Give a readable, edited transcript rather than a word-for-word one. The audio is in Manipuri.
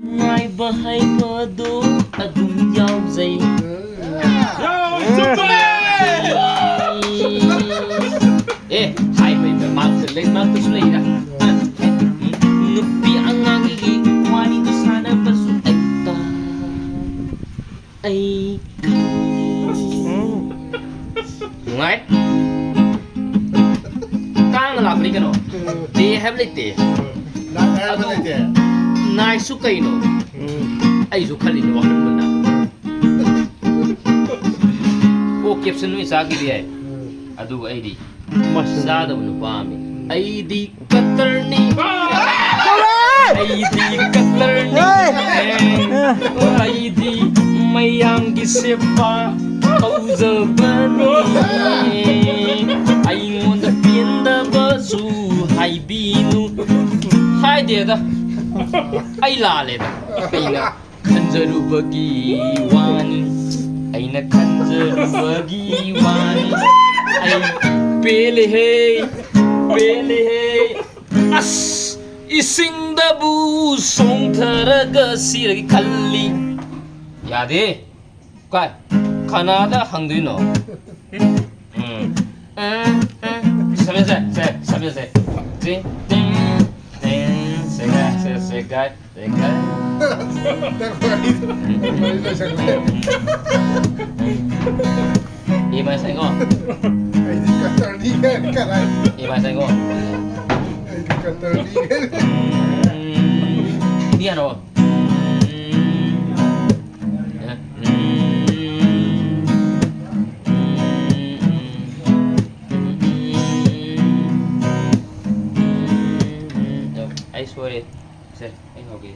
ꯉꯥꯏꯕ ꯍꯩꯕꯗꯨ ꯑꯗꯨꯝ ꯌꯥꯎꯖꯩ ꯍꯥꯏꯕ ꯃꯥꯛꯇꯁꯨ ꯂꯩꯗ ꯅꯨꯄꯤ ꯑꯉꯥꯡꯒꯤ ꯋꯥꯔꯤꯗꯨ ꯁꯥꯟꯅꯕꯁꯨ ꯑꯩ nungay kang lapli kano they have late nai su kai no ai su khali no wakhan munna o caption mi sa gi ai adu ai di sa da nu pa mi ai di katarni ai di katarni ai di mayang gi sepa ꯇꯧꯖꯕꯅꯤ ꯑꯩꯉꯣꯟꯗ ꯄꯦꯟꯗꯕꯁꯨ ꯍꯥꯏꯕꯤꯅꯨ ꯍꯥꯏꯗꯦꯗ ꯑꯩ ꯂꯥꯜꯂꯦꯗ ꯑꯩꯅ ꯈꯟꯖꯔꯨꯕꯒꯤ ꯋꯥꯅꯤ ꯑꯩꯅ ꯈꯟꯖꯔꯨꯕꯒꯤ ꯋꯥꯅꯤ ꯑꯩ ꯄꯦꯜꯂꯦꯍꯦ ꯑꯁ ꯏꯁꯤꯡꯗꯕꯨ ꯁꯣꯡꯊꯔꯒ ꯁꯤꯔꯒꯦ ꯈꯜꯂꯤ ꯌꯥꯗꯦ ꯀꯥꯏ Kanada hangduino. Sampai saya. Ding ding ding. Segai. Iba saya ngomong. Iba saya ngomong. Dia no. Sorry, sir, anh học gì?